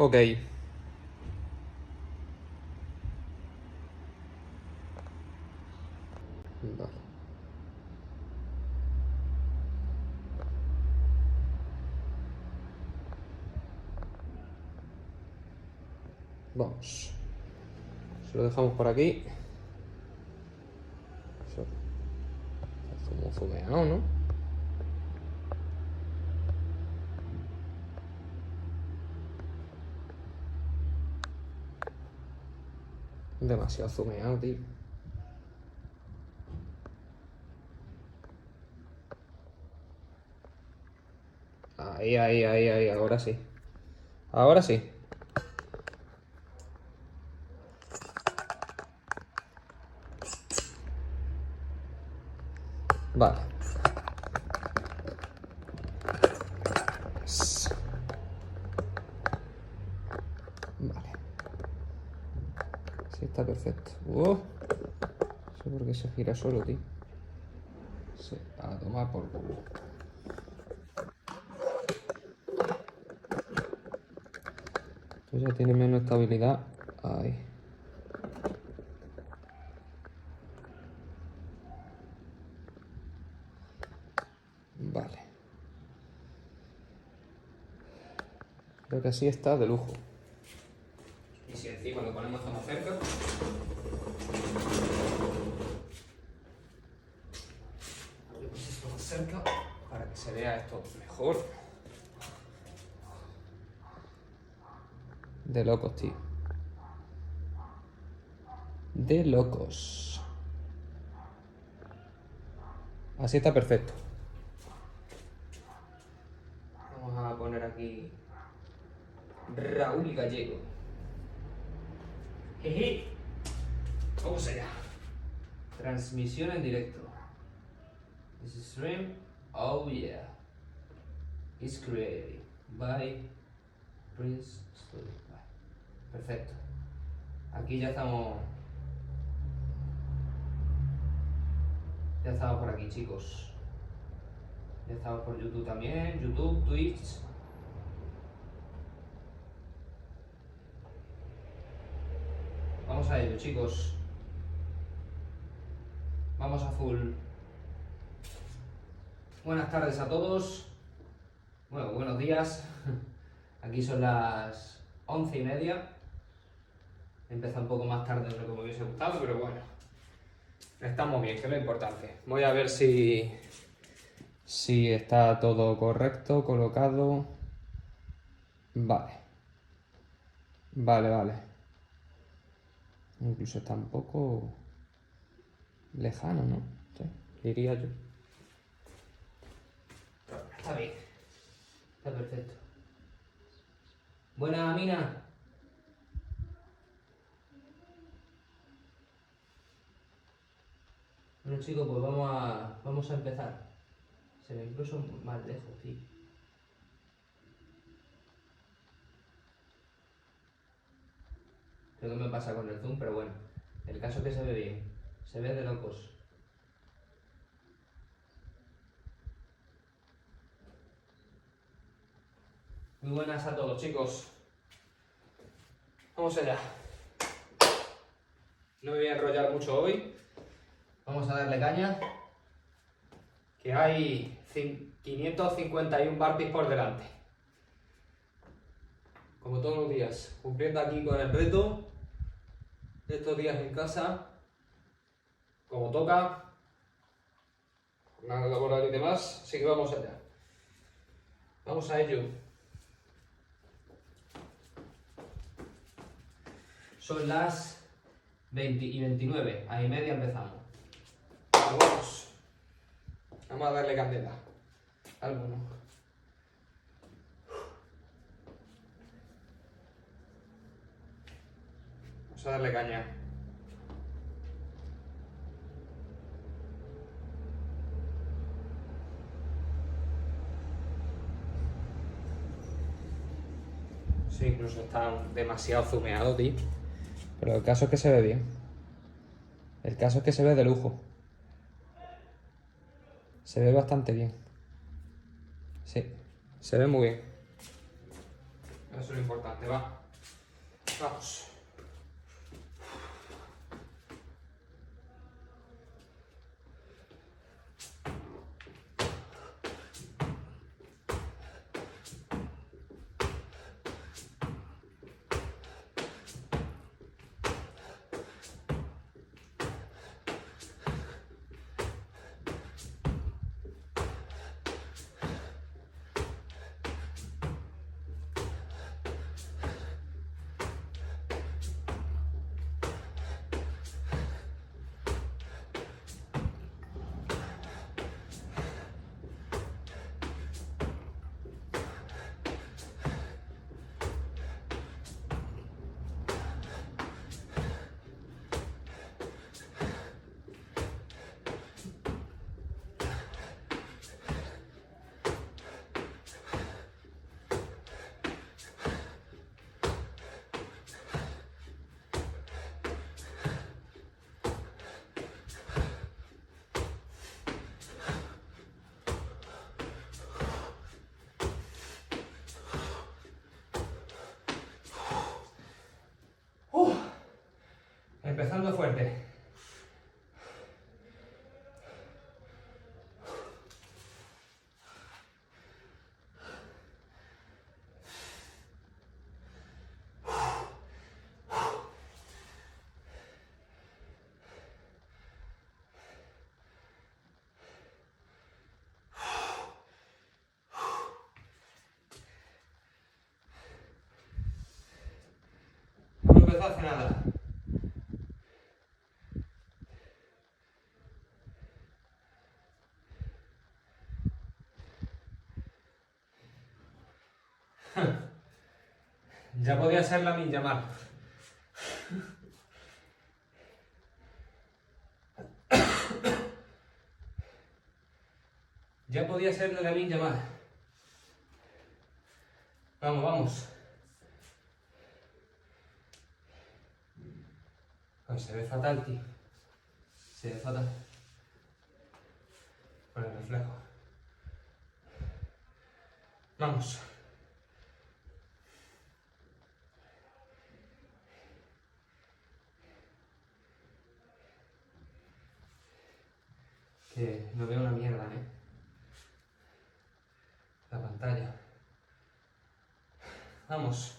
Ok. Vale. Vamos. Se lo dejamos por aquí. Eso. Está como zumeado, ¿no? Demasiado zumeado, tío. Ahí, ahora sí. Ahora sí. Vale. Vale. Sí, está perfecto. No sé por qué se gira solo, tío. Sí, a tomar por culo. Esto ya tiene menos estabilidad. Ahí. Vale. Creo que así está de lujo. Y si encima lo ponemos más cerca. Ponemos esto más cerca para que se vea esto mejor. De locos, tío. De locos. Así está perfecto. Vamos a poner aquí Raúl Gallego. Jeje. Vamos allá. Transmisión en directo. This is stream. Oh yeah. It's created by Prince Studio. Vale. Perfecto. Aquí ya estamos. Ya estamos por aquí, chicos. Ya estamos por YouTube también. YouTube, Twitch. Vamos a ello, chicos. Vamos a full. Buenas tardes a todos. Bueno, buenos días. Aquí son las 11:30. Empieza un poco más tarde de lo que me hubiese gustado, pero bueno. Estamos bien, que es lo importante. Voy a ver si está todo correcto, colocado. Vale. Vale. Incluso está un poco lejano, ¿no? Sí, diría yo. Está bien. Está perfecto. Buena, Mina. Bueno, chicos, pues vamos a empezar. Se ve incluso más lejos, tío. Creo que me pasa con el zoom, pero bueno. El caso es que se ve bien. Se ve de locos. Muy buenas a todos, chicos. Vamos allá. No me voy a enrollar mucho hoy. Vamos a darle caña. Que hay 551 burpees por delante. Como todos los días. Cumpliendo aquí con el reto de estos días en casa. Como toca. Jornada laboral y demás. Así que vamos allá. Vamos a ello. Son las 20 y 29. A y media empezamos. Vamos. Vamos a darle candela. Algo no. Vamos a darle caña. Sí, incluso está demasiado zumeado, tío. Pero el caso es que se ve bien. El caso es que se ve de lujo. Se ve bastante bien. Sí, se ve muy bien. Eso es lo importante, va. Vamos. Empezando fuerte. No empezó hace nada. Ya podía ser la Minjamar. Ya podía ser de la Minjamar. Vamos, vamos. Pues se ve fatal, tío. Se ve fatal. Por el reflejo. Vamos. Que no veo una mierda, la pantalla. Vamos.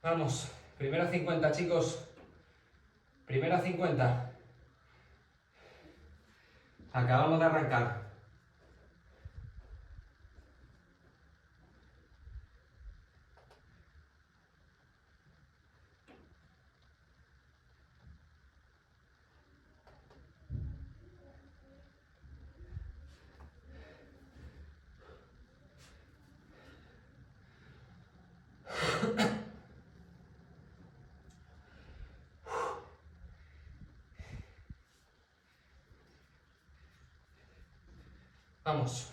Vamos. Primera 50, chicos. Primera 50. Acabamos de arrancar. Vamos.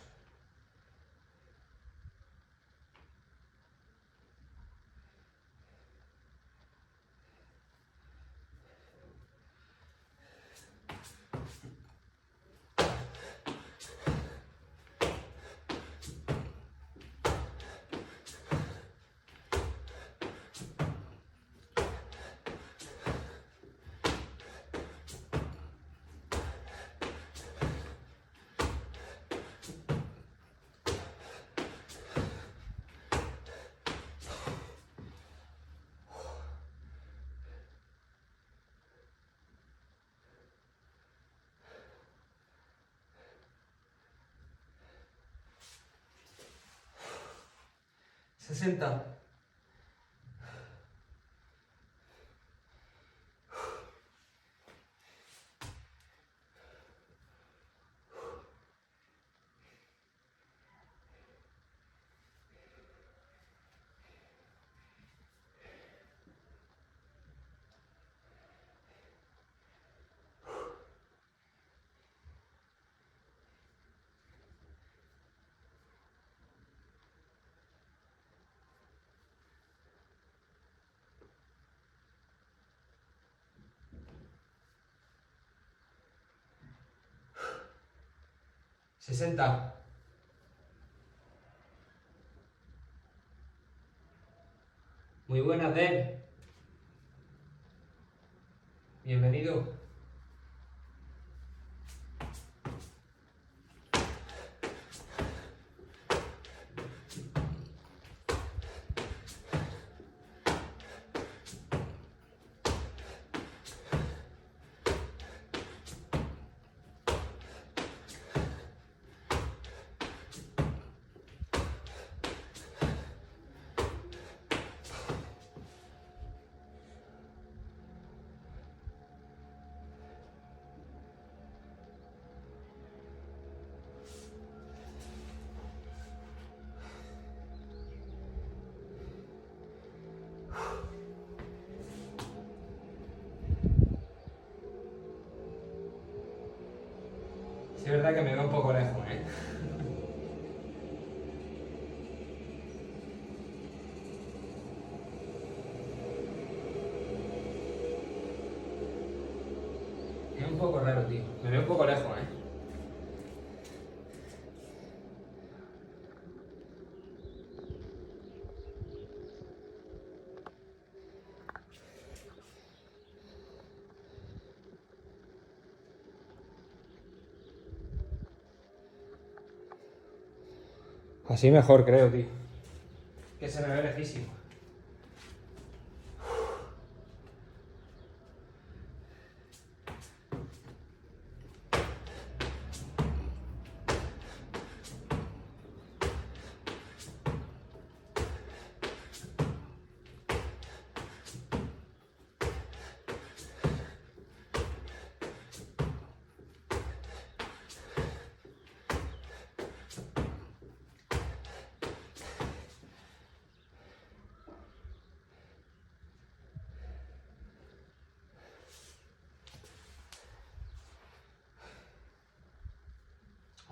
60. ¡60! Muy buenas, Den. Bienvenido. Sí, es verdad que me veo un poco lejos, ¿eh? Es un poco raro, tío. Me veo un poco lejos, ¿eh? Así mejor, creo, tío. Que se me ve lejísimo.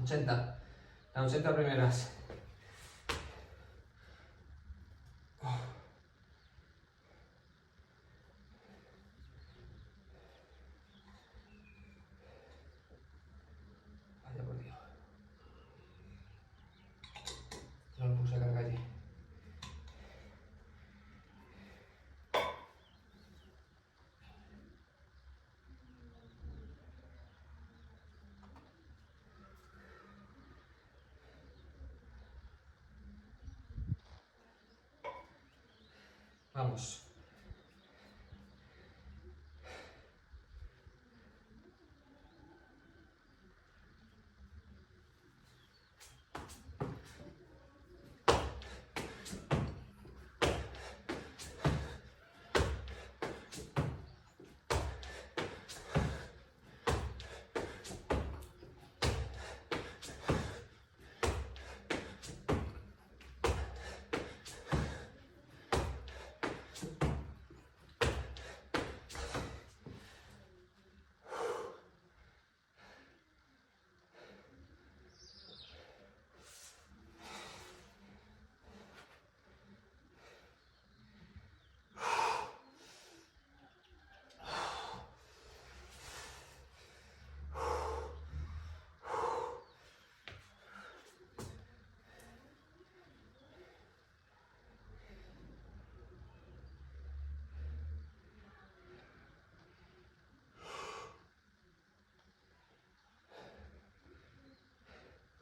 ¡80! Las 80 primeras. Vaya por Dios. No lo puse a cargar allí. Vamos.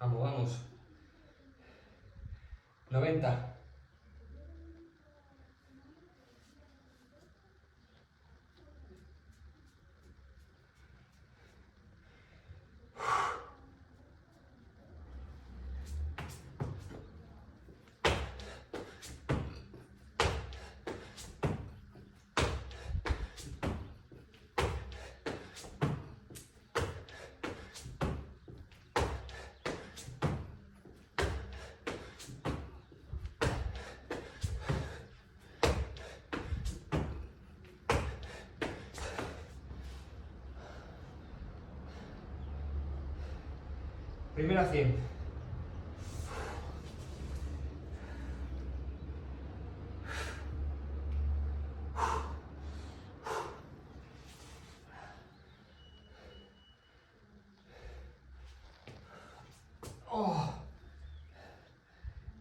Vamos, vamos. 90. Primera 100. Oh.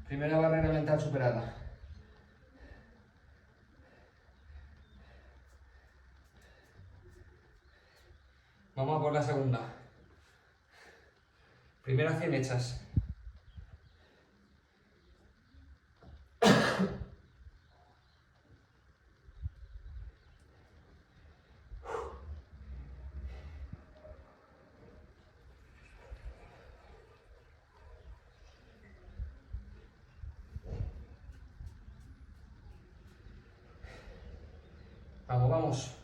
Primera barrera mental superada. Vamos a por la segunda. Primera 100 hechas. Vamos, vamos.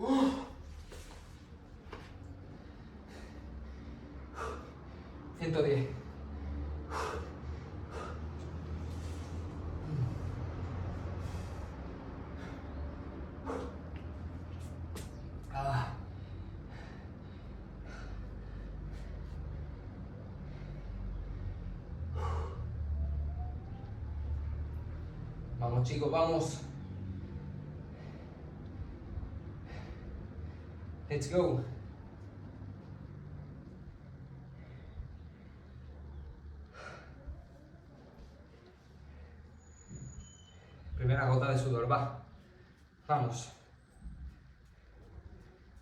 ¡Uh! 110. Ah. Vamos chicos, vamos. Let's go. Primera gota de sudor, va. Vamos.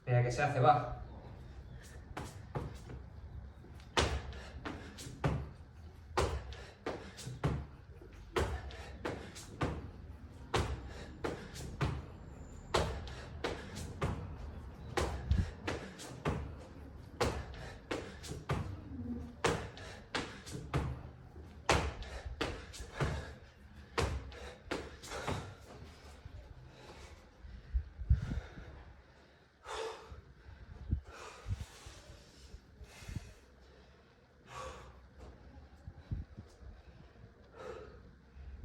Mira que se hace, va.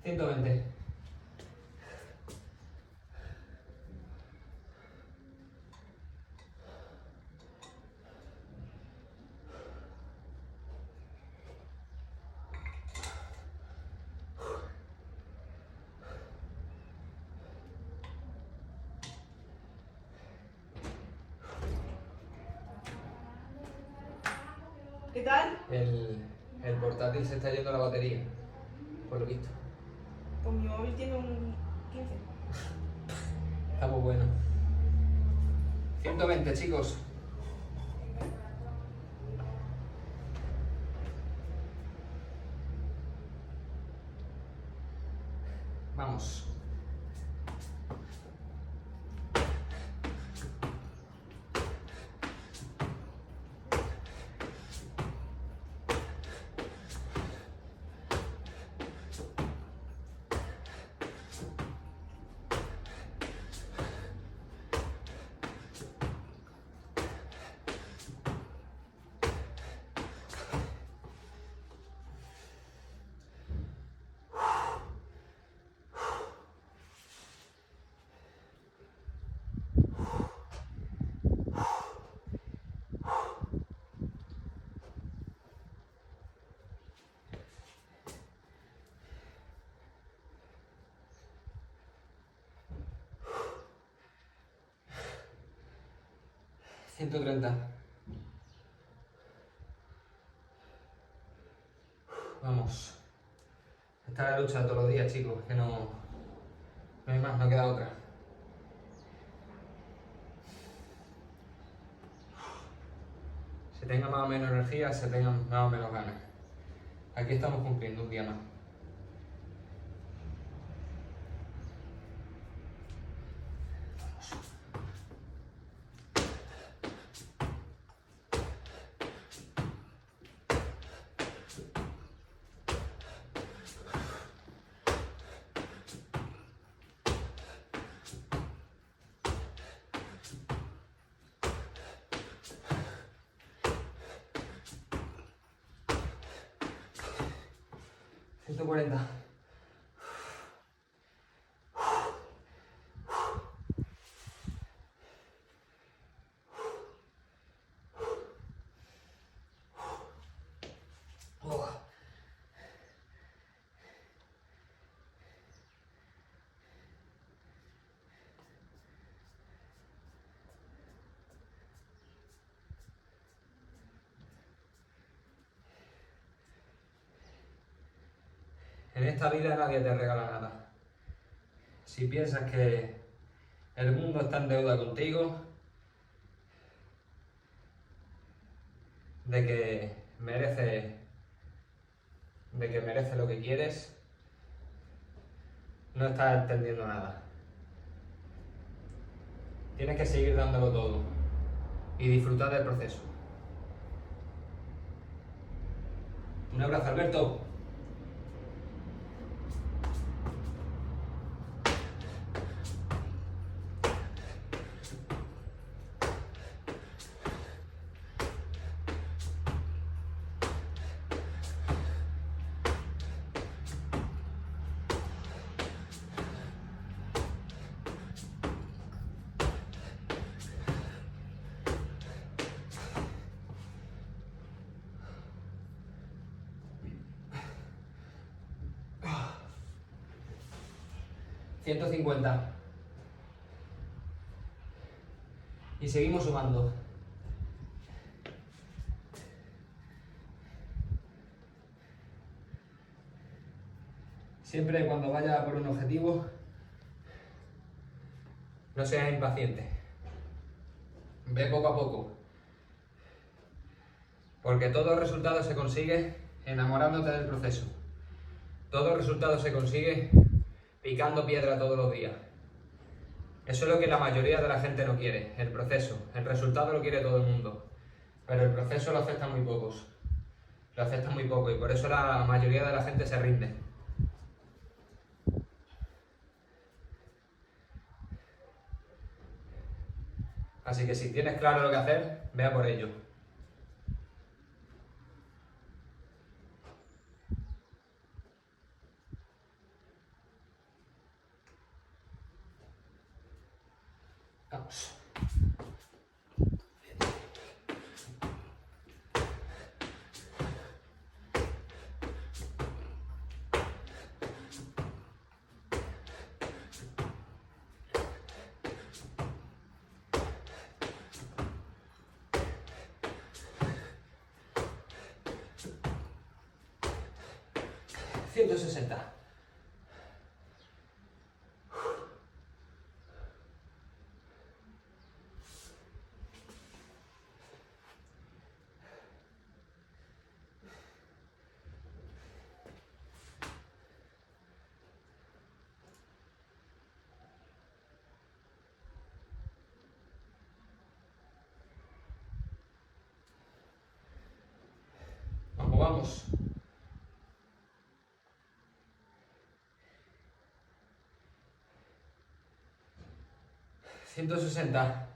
$120. ¿Qué tal? El portátil se está yendo a la batería, por lo visto. Pues mi móvil tiene un 15. Está muy bueno. 120, chicos. Vamos. $130. Vamos. Esta es la lucha de todos los días, chicos, que no hay más, no queda otra. Se tenga más o menos energía, se tengan más o menos ganas. Aquí estamos cumpliendo un día más. 140. En esta vida nadie te regala nada. Si piensas que el mundo está en deuda contigo, de que merece lo que quieres, no estás entendiendo nada. Tienes que seguir dándolo todo y disfrutar del proceso. Un abrazo, Alberto. $150. Y seguimos sumando. Siempre cuando vayas a por un objetivo, no seas impaciente. Ve poco a poco. Porque todo resultado se consigue enamorándote del proceso. Todo resultado se consigue picando piedra todos los días. Eso es lo que la mayoría de la gente no quiere, el proceso. El resultado lo quiere todo el mundo, pero el proceso lo aceptan muy pocos. Lo aceptan muy poco y por eso la mayoría de la gente se rinde. Así que si tienes claro lo que hacer, ve a por ello. Vamos. $160. Vamos. $160.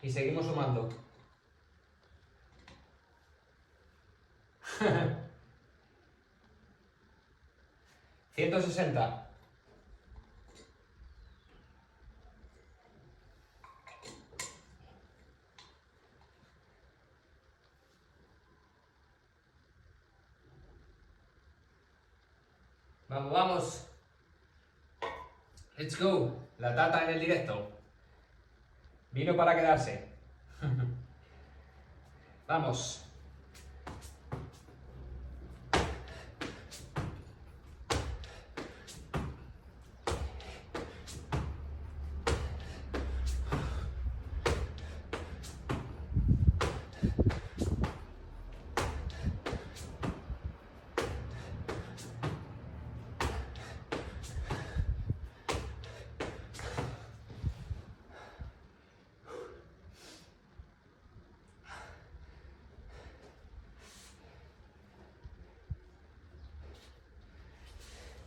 Y seguimos sumando. $160. Vamos, vamos. Let's go. La tata en el directo. Vino para quedarse. Vamos.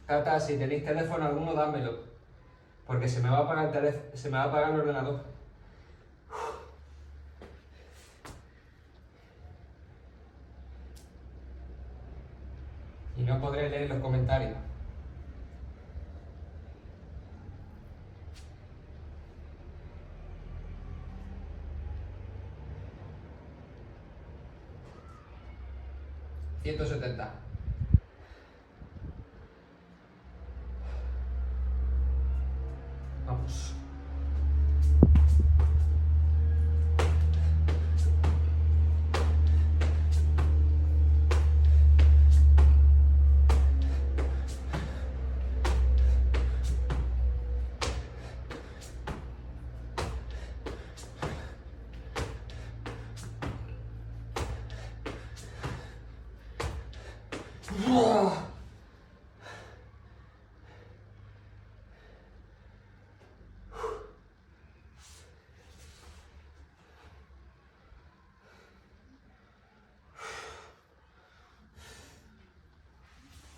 Tata, si tenéis teléfono alguno, dámelo. Porque se me va a apagar el teléfono, se me va a apagar el ordenador. Y no podré leer los comentarios. $170. Vamos.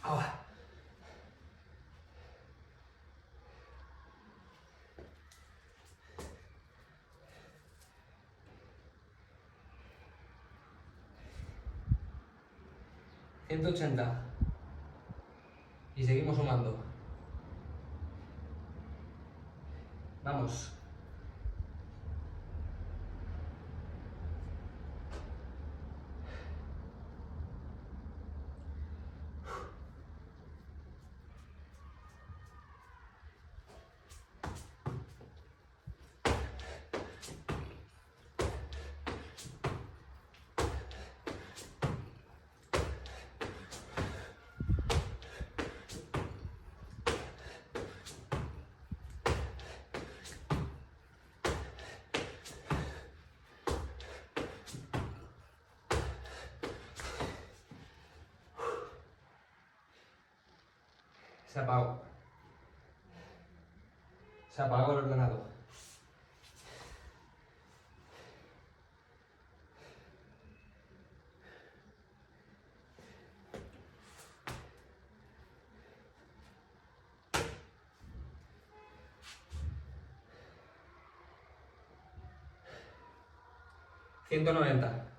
Ah. $180. Y seguimos sumando. Vamos. Se apagó. Se apagó el ordenador. $190.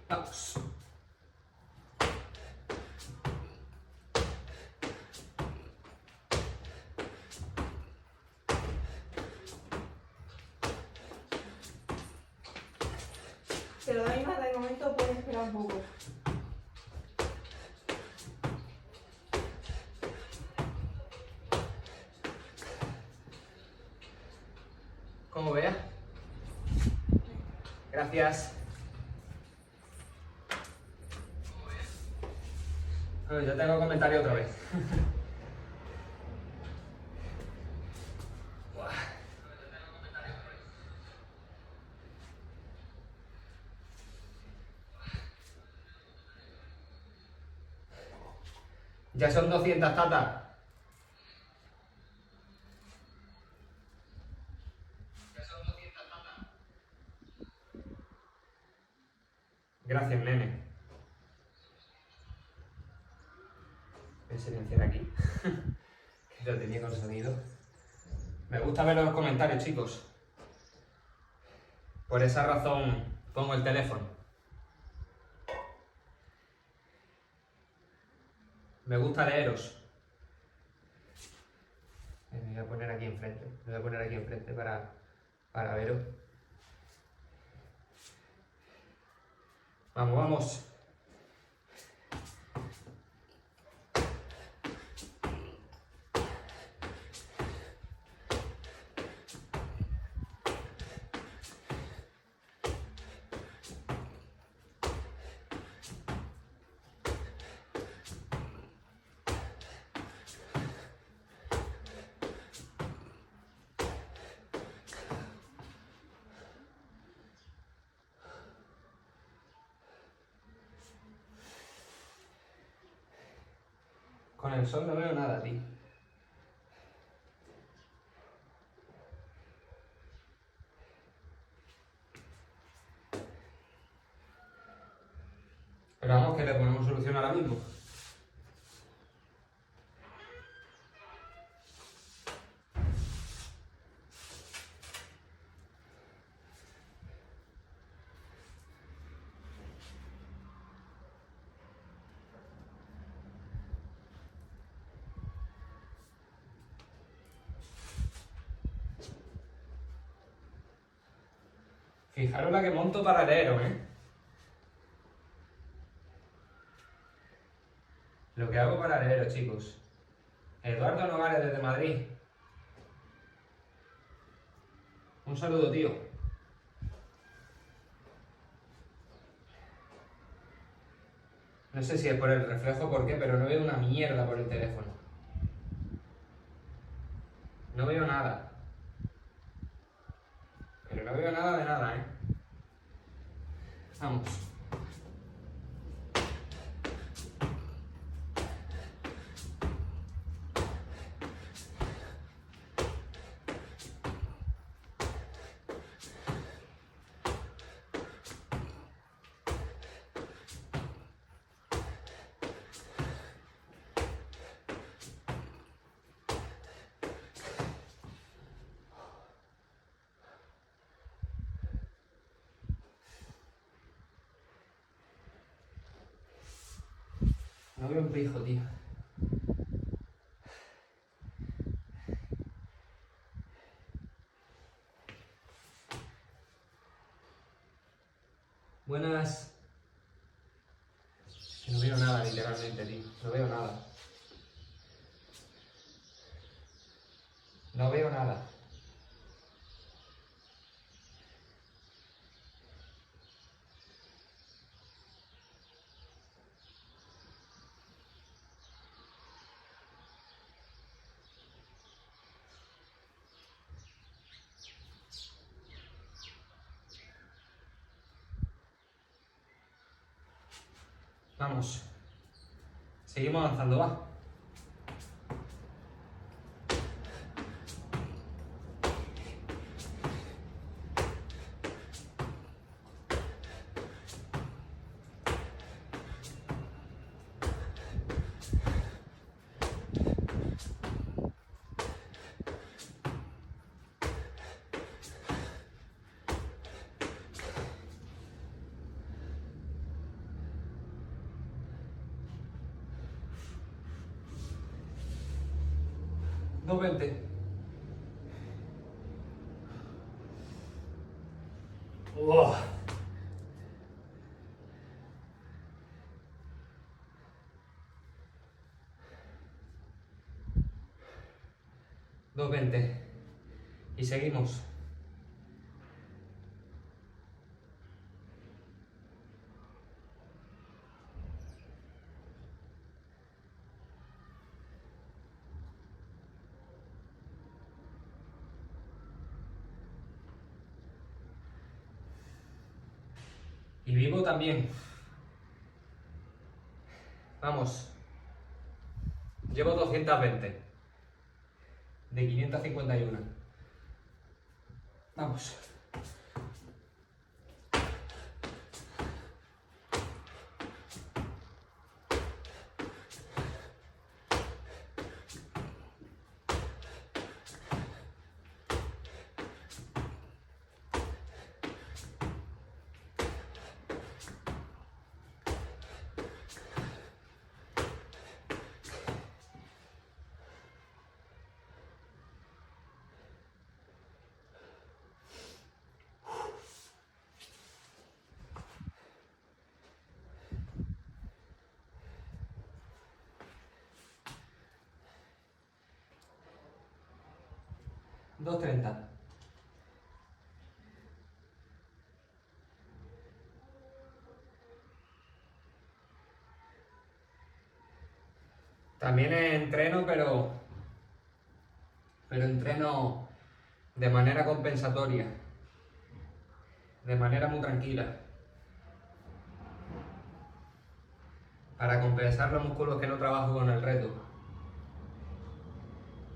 Vamos. Te lo doy más de momento, puedes esperar un poco. Como vea. Gracias. Bueno, ya tengo comentario otra vez. Ya son 200 tatas. Gracias, nene. Voy a silenciar aquí. Que lo tenía con sonido. Me gusta ver los comentarios, chicos. Por esa razón pongo el teléfono. Me gusta leeros. Me voy a poner aquí enfrente. Me voy a poner aquí enfrente para veros. Vamos, vamos. Con el sol no veo nada, tío. solución ahora mismo. Fijaros la que monto paralelo, ¿eh? Lo que hago paralelo, chicos. Eduardo Nogales desde Madrid. Un saludo, tío. No sé si es por el reflejo o por qué, pero no veo una mierda por el teléfono. No veo nada. Pero no veo nada de nada, ¿eh? Vamos. No veo un pijo, tío. Buenas. No veo nada, literalmente, tío. No veo nada. No veo nada. Vamos. Seguimos avanzando, va. Dos 20. ¡Oh! Dos 20. Y seguimos. Y vivo también. Vamos. Llevo 220. De 551. Vamos. Dos 30. También entreno, pero entreno de manera compensatoria, de manera muy tranquila, para compensar los músculos que no trabajo con el reto.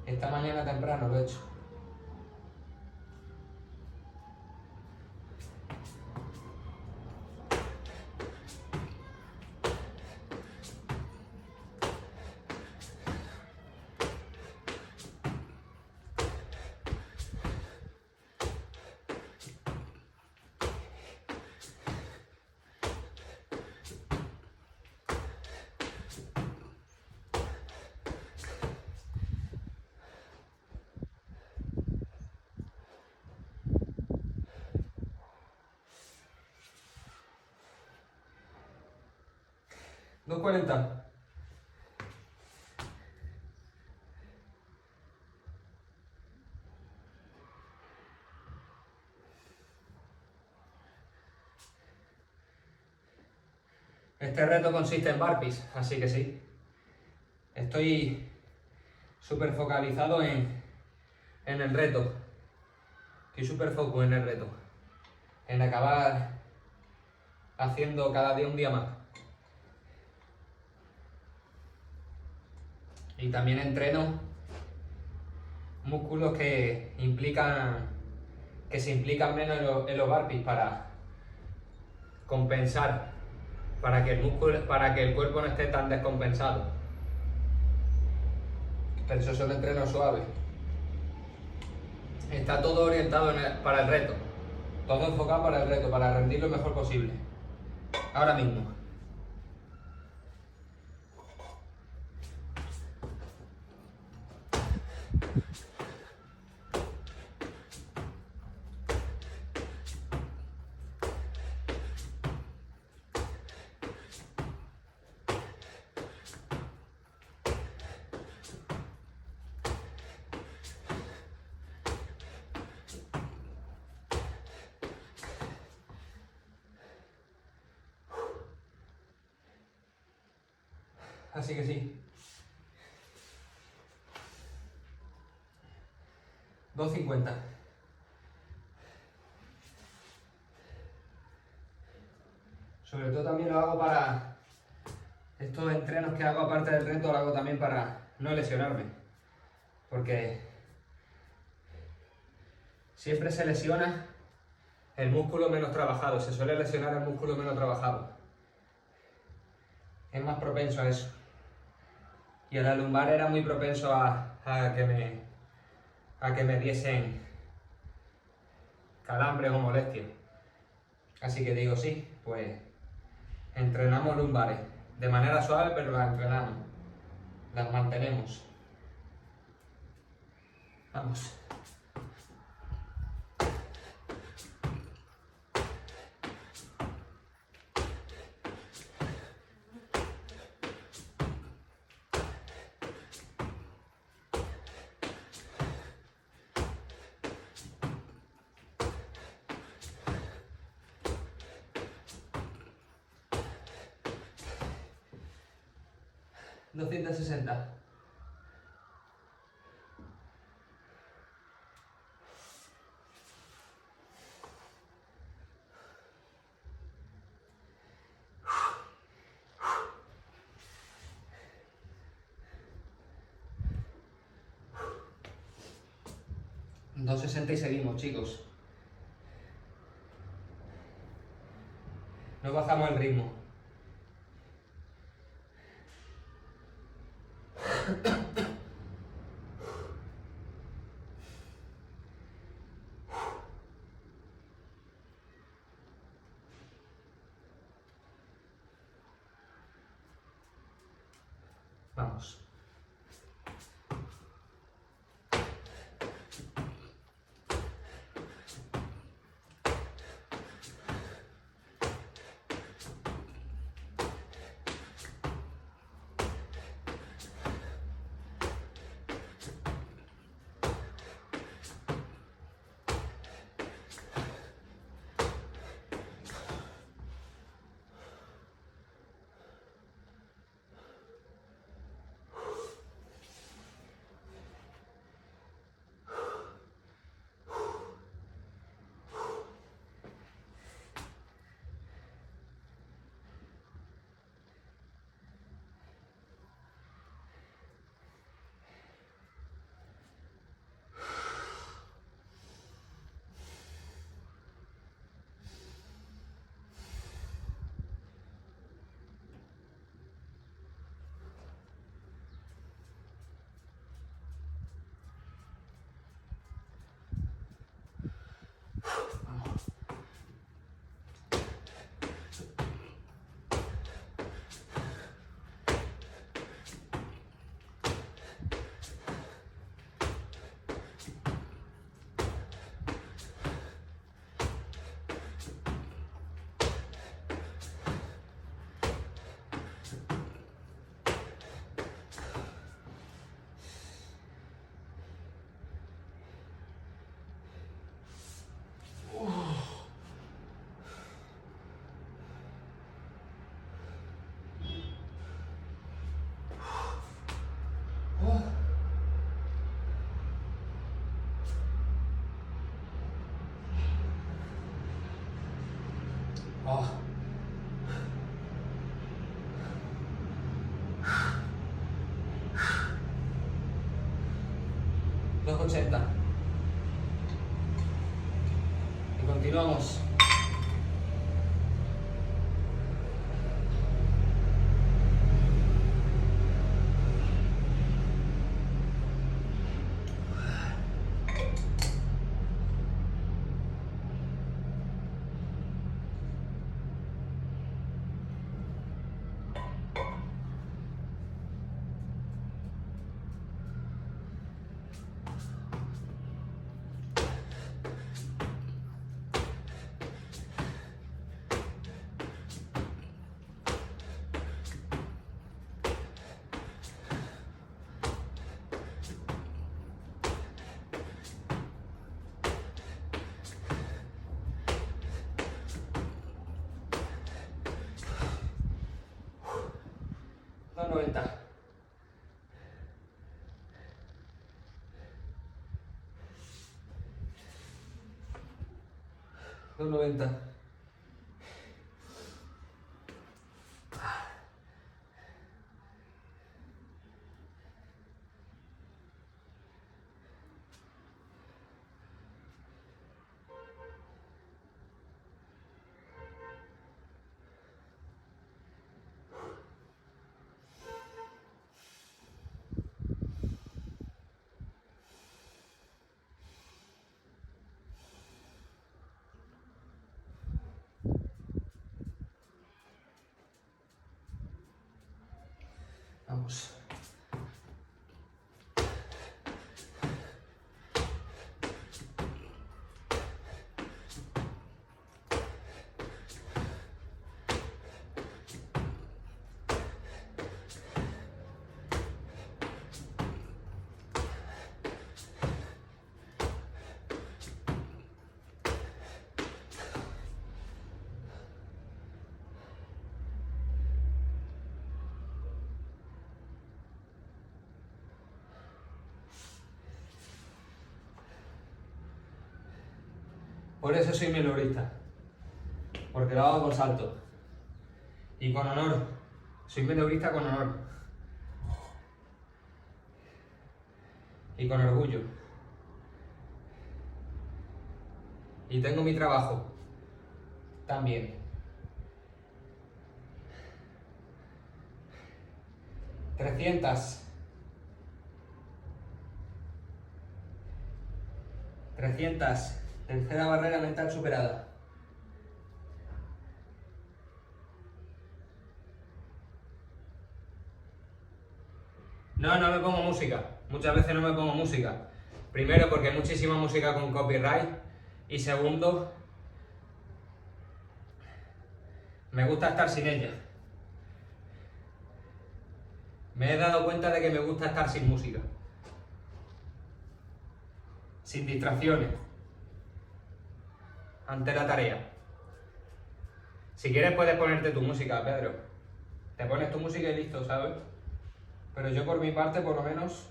Esta mañana temprano lo he hecho. 240. Este reto consiste en burpees, así que sí. Estoy súper focalizado en el reto. Estoy súper focus en el reto. En acabar haciendo cada día un día más. Y también entreno músculos que se implican menos en los burpees para compensar, para que el cuerpo no esté tan descompensado. Pero eso son entrenos suaves. Está todo orientado para el reto. Todo enfocado para el reto, para rendir lo mejor posible. Ahora mismo. Así que sí. 250. Sobre todo también lo hago para estos entrenos que hago aparte del reto, lo hago también para no lesionarme. Porque siempre se lesiona el músculo menos trabajado, se suele lesionar el músculo menos trabajado. Es más propenso a eso. Y en la lumbar era muy propenso a que me diesen calambres o molestias. Así que digo, sí, pues entrenamos lumbares. De manera suave, pero las entrenamos. Las mantenemos. Vamos. $260. $260 y seguimos, chicos. No bajamos el ritmo. Vamos. 2,80. Y continuamos. Dos 90. Dos 90. Vamos. Por eso soy mileurista, porque lo hago con salto y con honor. Soy mileurista con honor y con orgullo. Y tengo mi trabajo también. 300. 300. Tercera barrera mental superada. No me pongo música. Muchas veces no me pongo música. Primero porque hay muchísima música con copyright. Y segundo, me gusta estar sin ella. Me he dado cuenta de que me gusta estar sin música. Sin distracciones. Ante la tarea. Si quieres puedes ponerte tu música, Pedro. Te pones tu música y listo, ¿sabes? Pero yo por mi parte, por lo menos,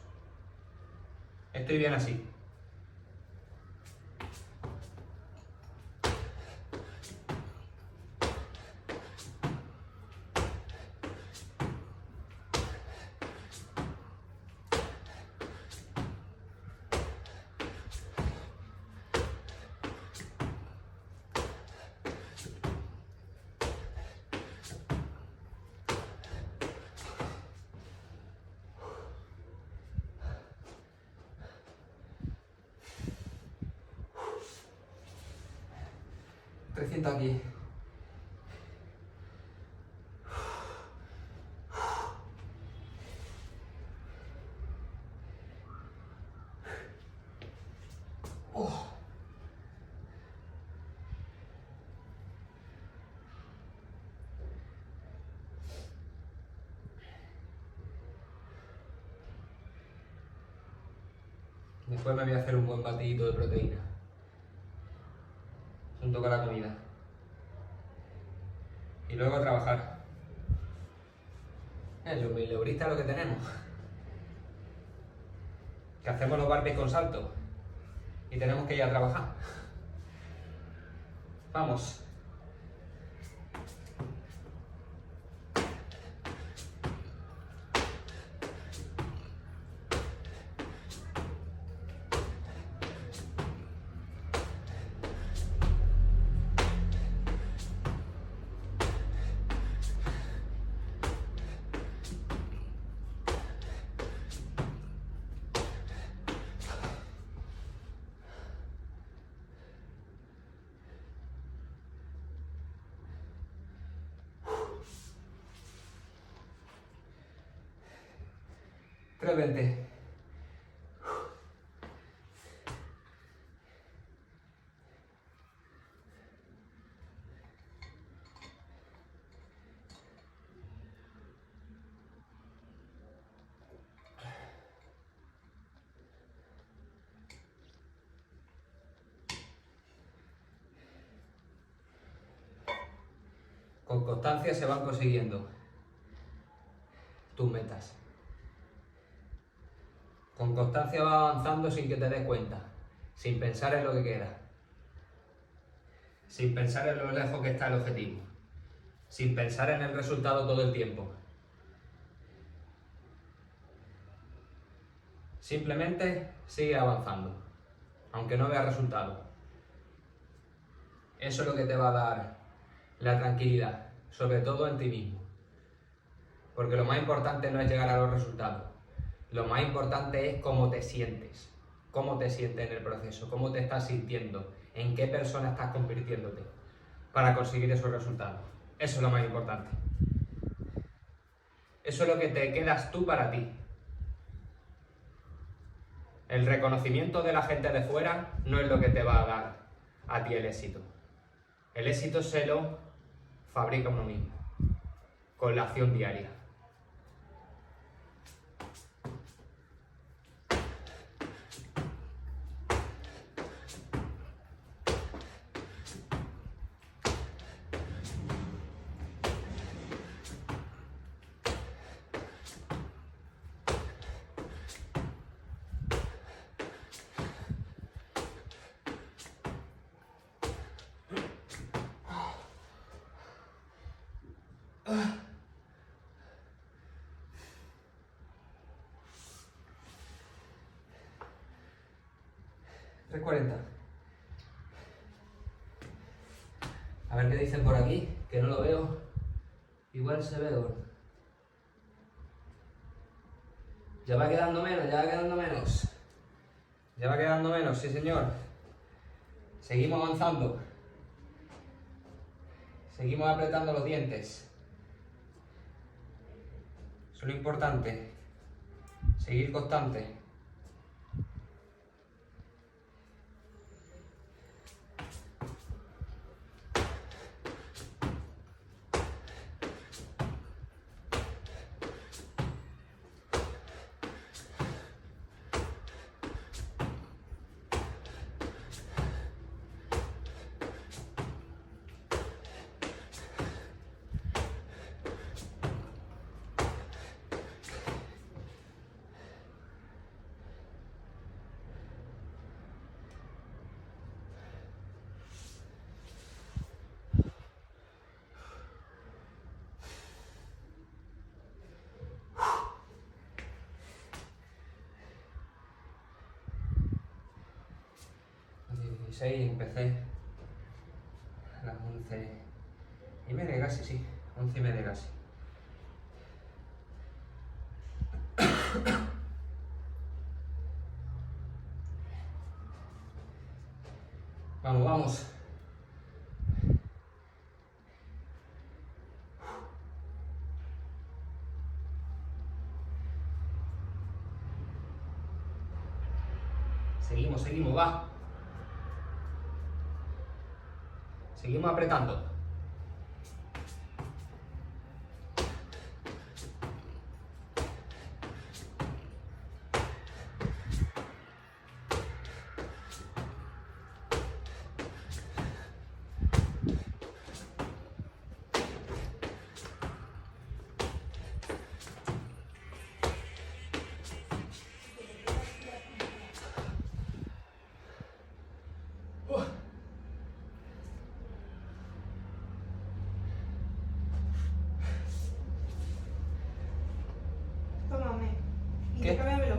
estoy bien así. Aquí. Después me voy a hacer un buen batidito de proteína junto con la comida. Y luego a trabajar. Los mileuristas lo que tenemos. Que hacemos los burpees con salto. Y tenemos que ir a trabajar. Vamos. 3:20. Con constancia se van consiguiendo tus metas. Con constancia vas avanzando sin que te des cuenta, sin pensar en lo que queda, sin pensar en lo lejos que está el objetivo, sin pensar en el resultado todo el tiempo. Simplemente sigue avanzando, aunque no veas resultado. Eso es lo que te va a dar la tranquilidad, sobre todo en ti mismo. Porque lo más importante no es llegar a los resultados. Lo más importante es cómo te sientes en el proceso, cómo te estás sintiendo, en qué persona estás convirtiéndote para conseguir esos resultados. Eso es lo más importante. Eso es lo que te quedas tú para ti. El reconocimiento de la gente de fuera no es lo que te va a dar a ti el éxito. El éxito se lo fabrica uno mismo, con la acción diaria. $3:40. A ver qué dicen por aquí, que no lo veo. Igual se ve gordo. Ya va quedando menos, ya va quedando menos. Ya va quedando menos, sí señor. Seguimos avanzando. Seguimos apretando los dientes. Eso es lo importante. Seguir constante. Empecé a las 11:30 casi, sí, 11:30 casi. Vamos, vamos. Seguimos, seguimos, va. Seguimos apretando. Tómame. ¿Qué? Intercámbiamelo.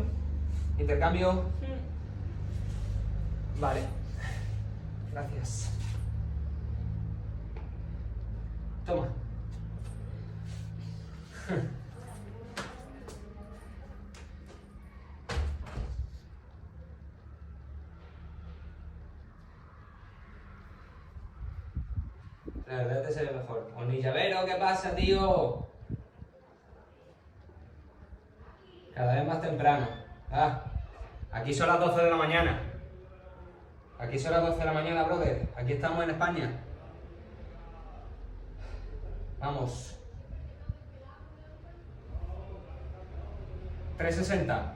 Intercambio. Vale. Gracias. Toma. La verdad te se ve mejor. Onillavero, ¿qué pasa, tío? Cada vez más temprano. Ah, aquí son las 12 de la mañana. Aquí son las 12 de la mañana, brother. Aquí estamos en España. Vamos. 360.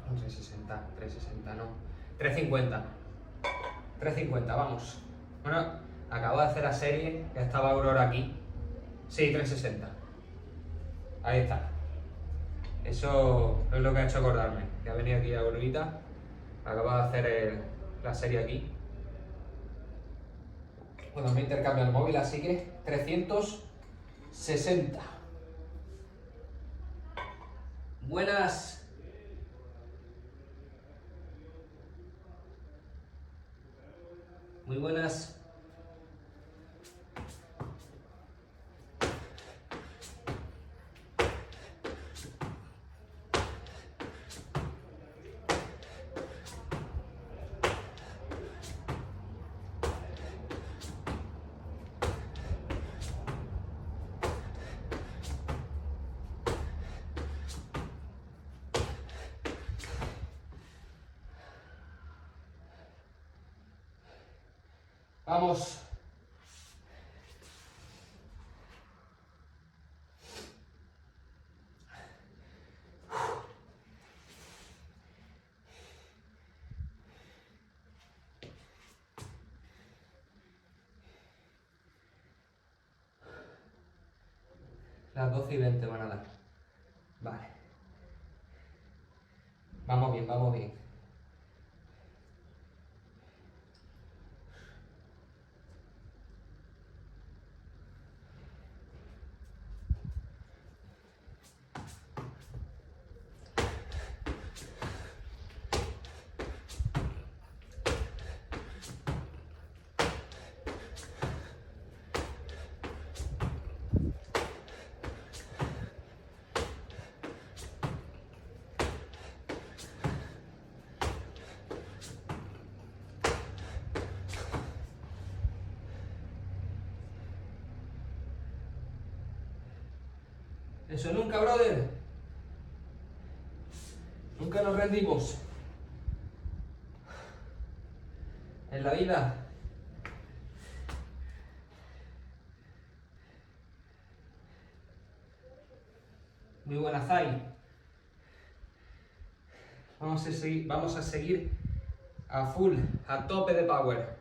No, 360 no. 350. 350, vamos. Bueno, acabo de hacer la serie, que estaba Aurora aquí. Sí, 360. Ahí está. Eso es lo que ha hecho acordarme. Que ha venido aquí Aurorita. Acabo de hacer la serie aquí. Bueno, me intercambio el móvil, así que 360. Buenas. Muy buenas. Vamos. Las 12:20 van a dar. Vale. Vamos bien, vamos bien. Eso nunca, brother. Nunca nos rendimos. En la vida. Muy buena, Zay. Vamos a seguir a full, a tope de power.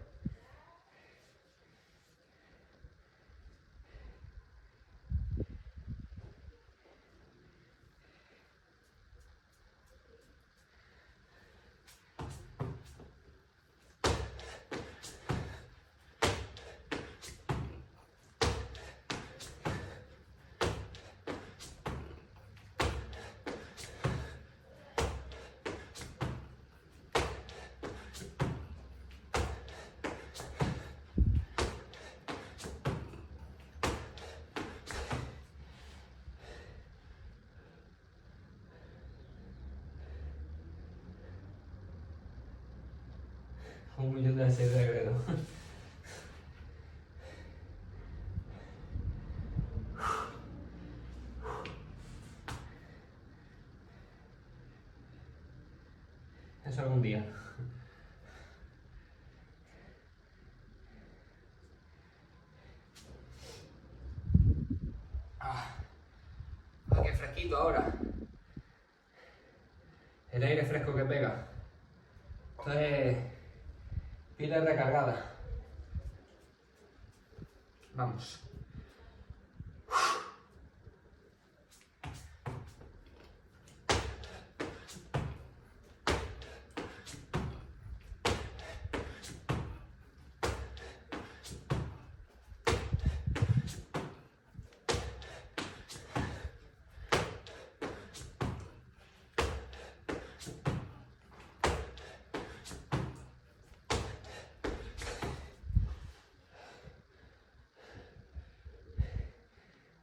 Un millón de veces de gredo. Eso algún día. Qué fresquito ahora. El aire fresco que pega. Esto es pila recargada. Vamos.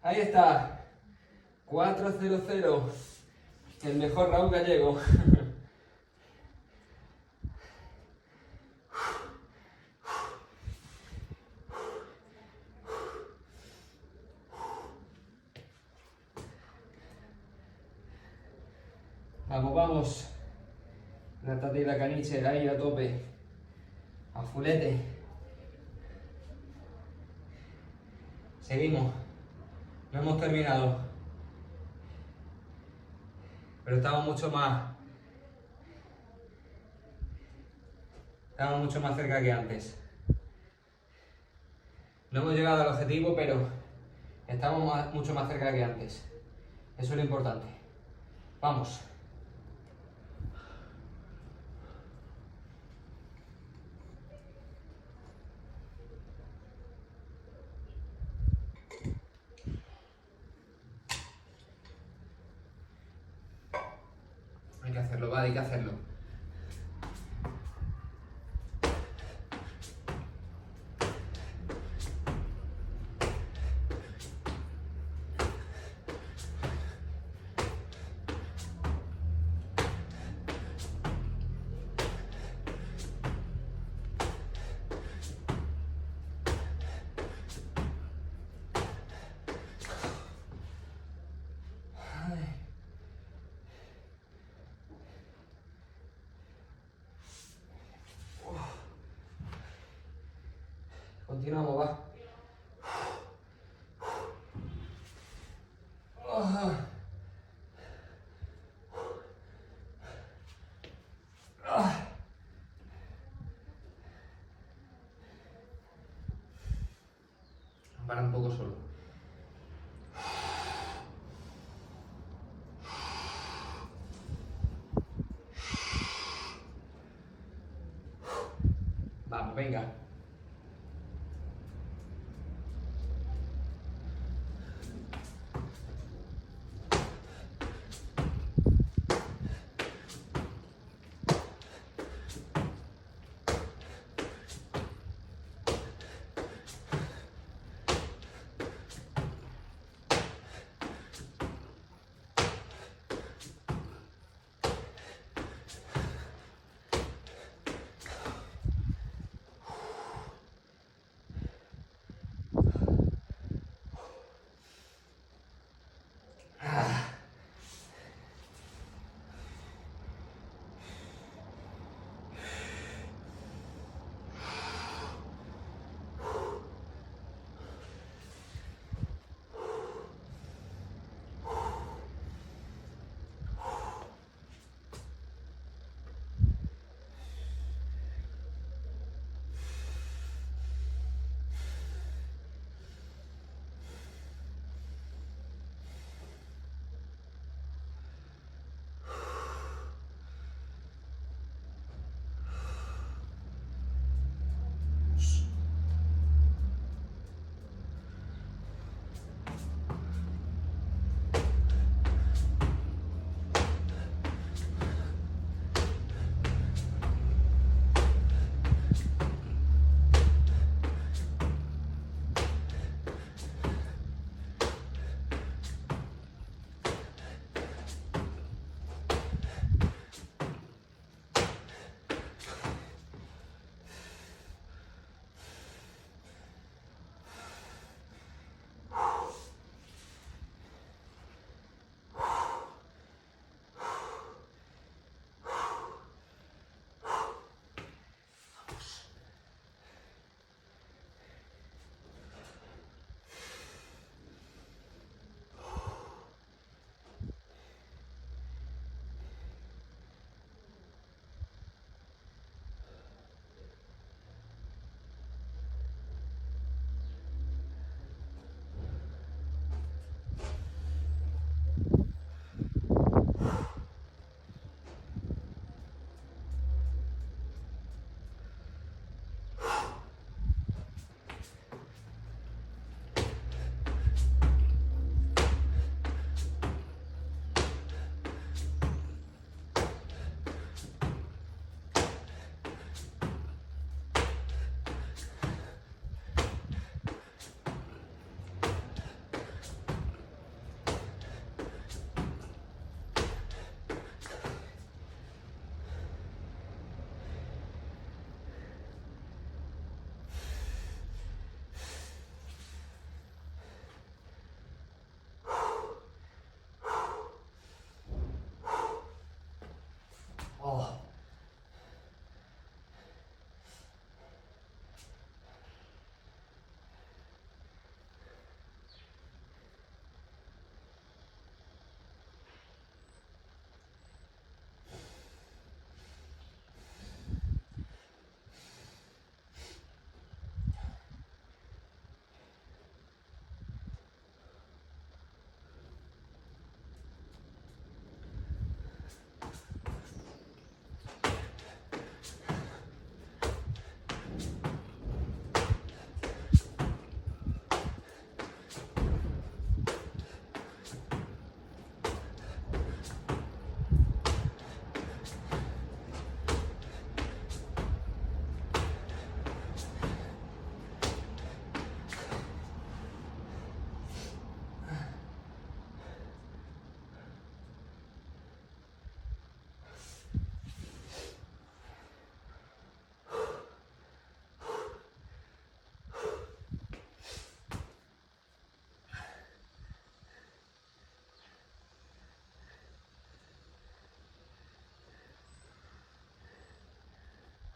Ahí está. 4:00. El mejor Raúl Gallego. Vamos, vamos. La tata y la caniche, ahí a tope. A fulete. Seguimos. No hemos terminado. Pero estamos mucho más cerca que antes. No hemos llegado al objetivo, pero estamos mucho más cerca que antes. Eso es lo importante. Vamos. Hay que hacerlo, vale, hay que hacerlo. Continuamos, va. Para un poco solo. Vamos, venga.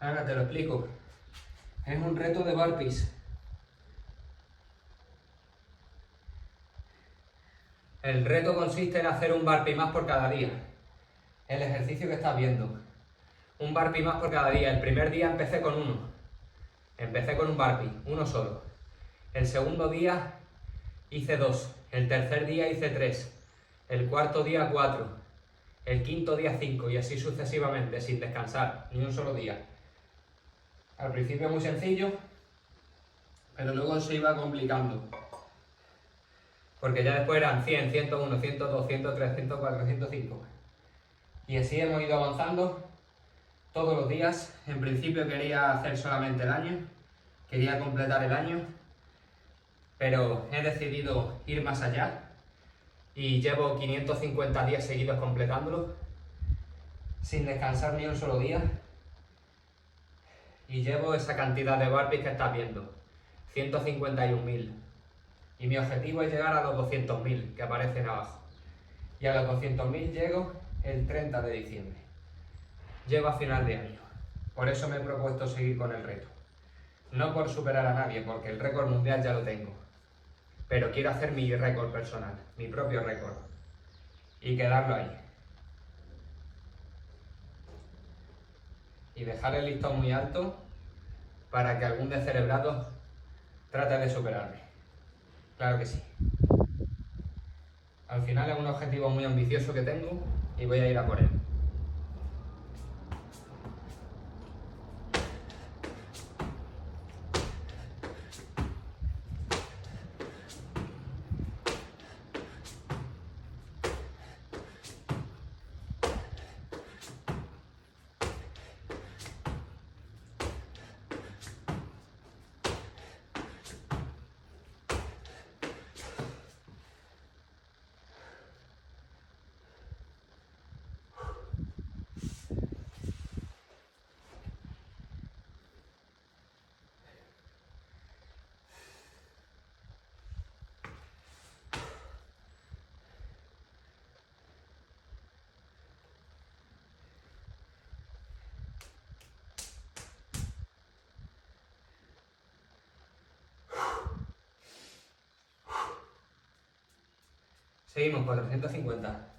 Ahora te lo explico. Es un reto de burpees. El reto consiste en hacer un burpee más por cada día. El ejercicio que estás viendo. Un burpee más por cada día. El primer día empecé con uno. Empecé con un burpee, uno solo. El segundo día hice 2. El tercer día hice 3. El cuarto día 4. El quinto día 5 y así sucesivamente, sin descansar, ni un solo día. Al principio muy sencillo, pero luego se iba complicando. Porque ya después eran 100, 101, 102, 103, 104, 105. Y así hemos ido avanzando todos los días. En principio quería hacer solamente el año, quería completar el año, pero he decidido ir más allá y llevo 550 días seguidos completándolo, sin descansar ni un solo día. Y llevo esa cantidad de burpees que estás viendo, 151.000. Y mi objetivo es llegar a los 200.000 que aparecen abajo. Y a los 200.000 llego el 30 de diciembre. Llego a final de año. Por eso me he propuesto seguir con el reto. No por superar a nadie, porque el récord mundial ya lo tengo. Pero quiero hacer mi récord personal, mi propio récord. Y quedarlo ahí. Y dejar el listón muy alto para que algún descerebrado trate de superarme. Claro que sí. Al final es un objetivo muy ambicioso que tengo y voy a ir a por él. Seguimos, 450.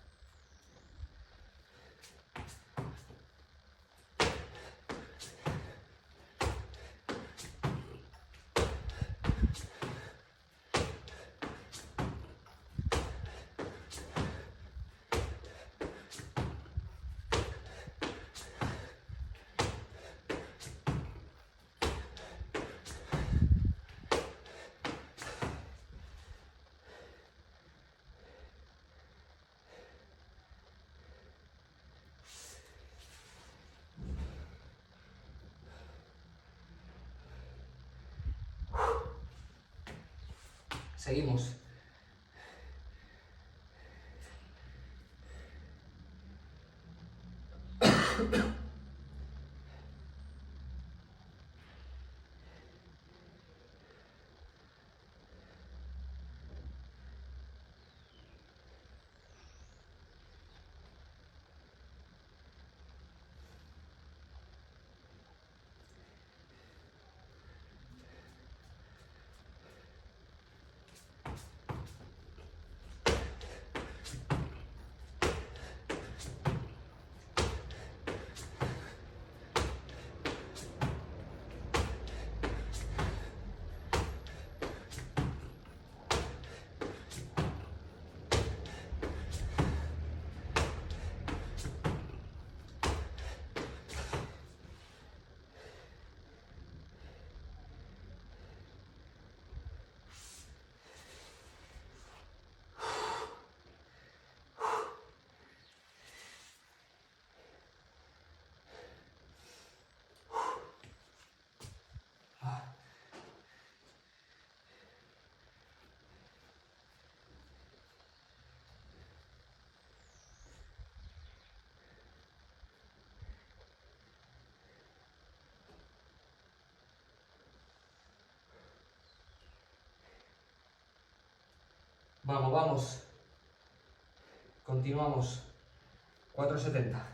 Seguimos. Vamos, vamos. Continuamos. 470.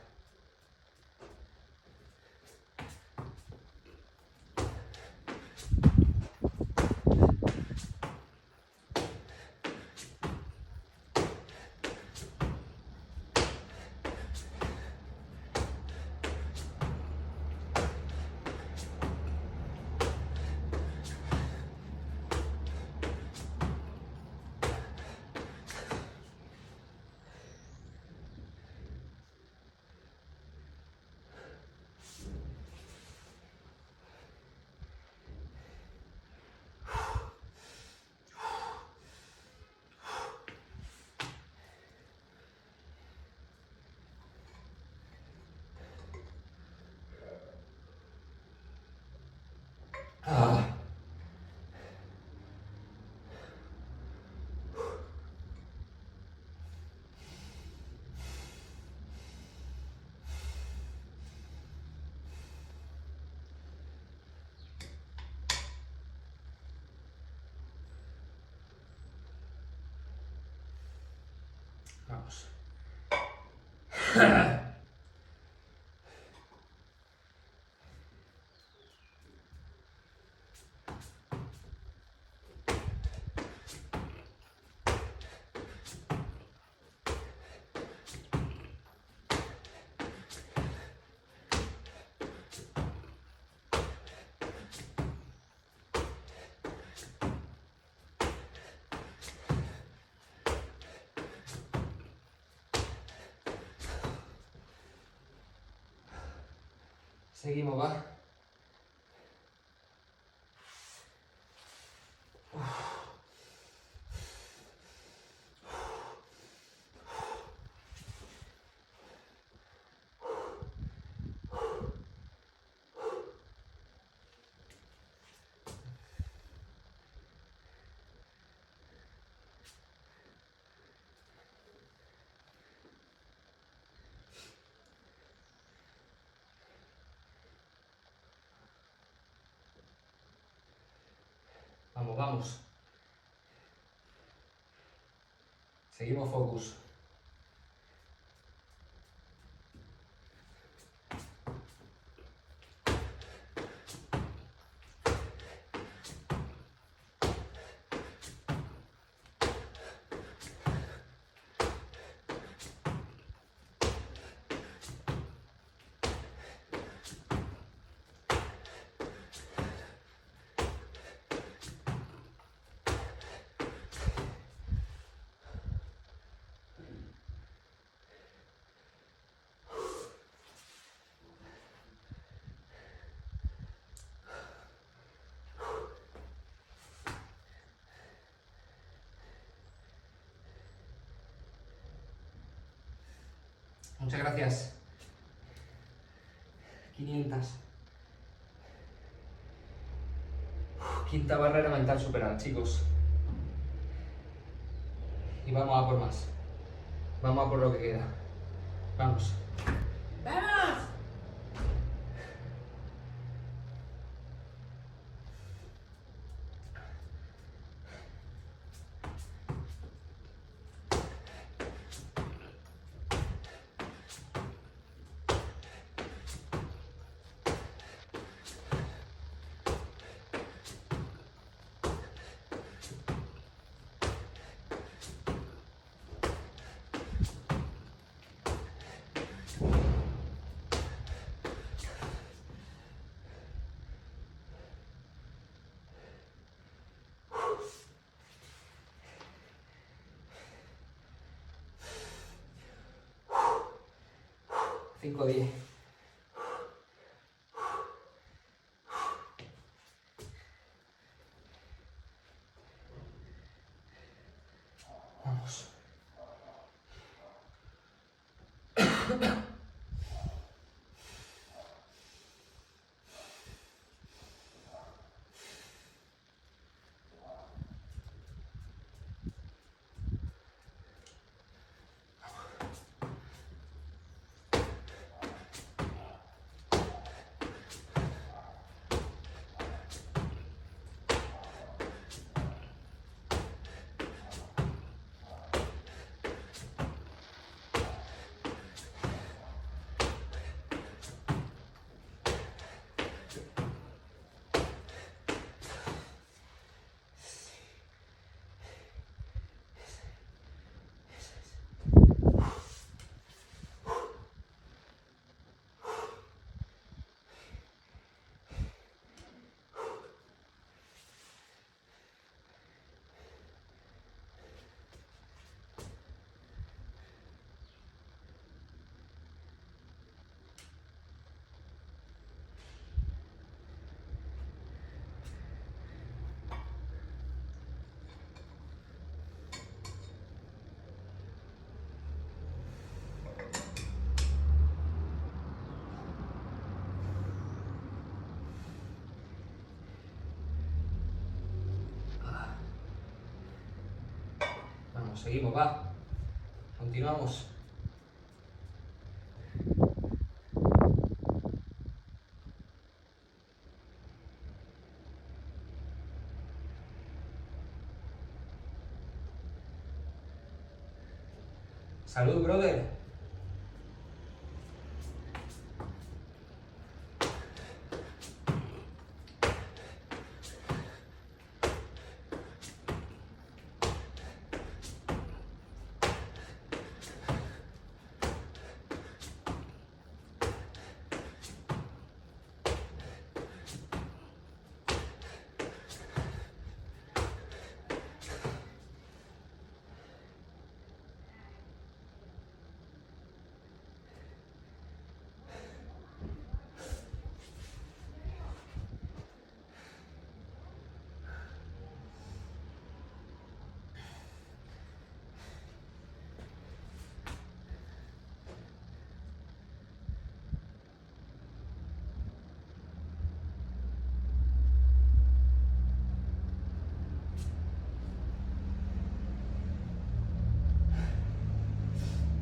Vamos. Seguimos, va. Vamos, vamos. Seguimos focus. Muchas gracias. 500. Quinta barrera mental superada, chicos. Y vamos a por más. Vamos a por lo que queda. Vamos. ¡Vamos! Cinco, 10. Vamos. Vamos, seguimos, va. Continuamos. Salud, brother.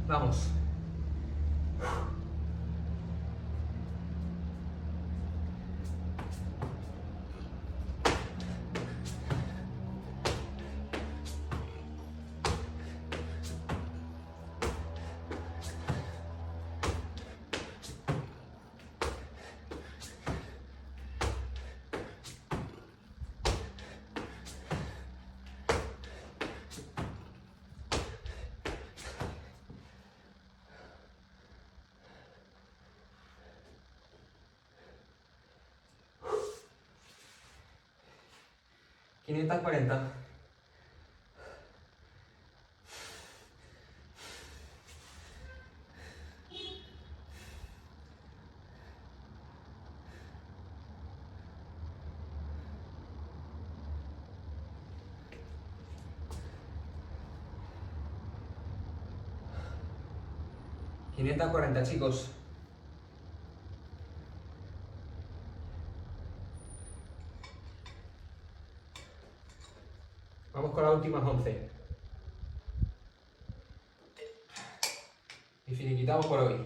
Vamos. $540. $540, chicos. Vamos con las últimas 11. Y finiquitamos por hoy.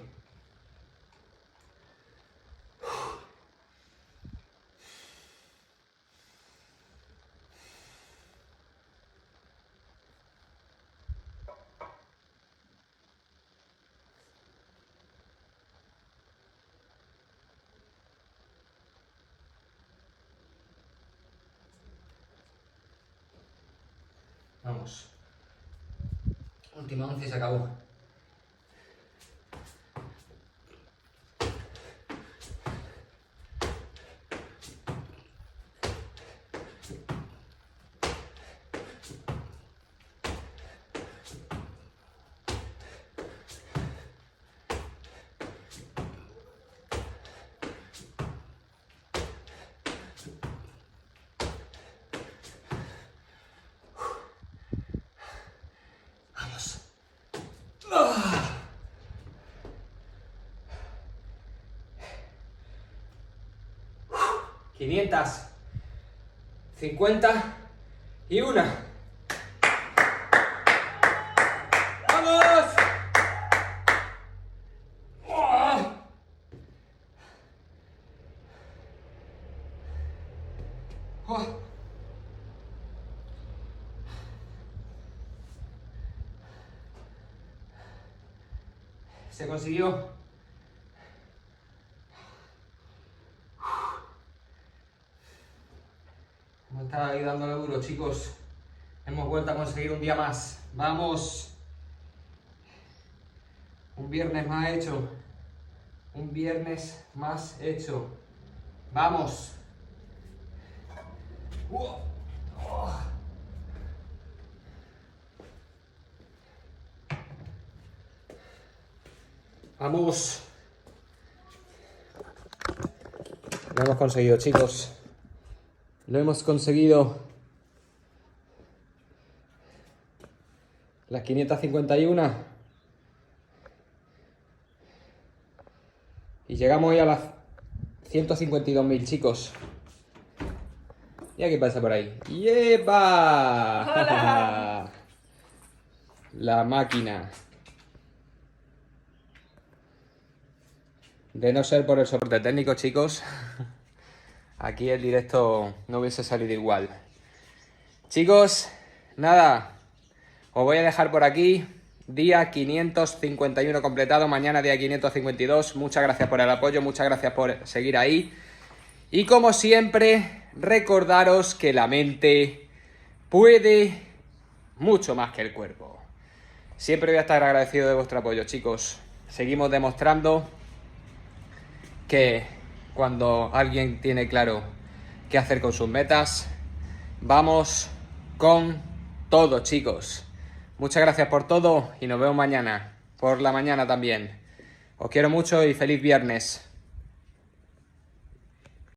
Vamos. Última 11 y se acabó. Vamos. 551. ¡Vamos! Se consiguió. Hemos estado ahí dándole duro, chicos. Hemos vuelto a conseguir un día más. ¡Vamos! Un viernes más hecho. Un viernes más hecho. ¡Vamos! ¡Vamos! Lo hemos conseguido, chicos. Lo hemos conseguido. Las 551. Y llegamos hoy a las 152.000, chicos. ¿Y qué pasa por ahí? ¡Yepa! ¡Hola! La máquina. De no ser por el soporte técnico, chicos, aquí el directo no hubiese salido igual. Chicos, nada, os voy a dejar por aquí. día 551 completado, mañana día 552. Muchas gracias por el apoyo, muchas gracias por seguir ahí. Y como siempre, recordaros que la mente puede mucho más que el cuerpo. Siempre voy a estar agradecido de vuestro apoyo, chicos. Seguimos demostrando que cuando alguien tiene claro qué hacer con sus metas, vamos con todo, chicos. Muchas gracias por todo y nos vemos mañana, por la mañana también. Os quiero mucho y feliz viernes.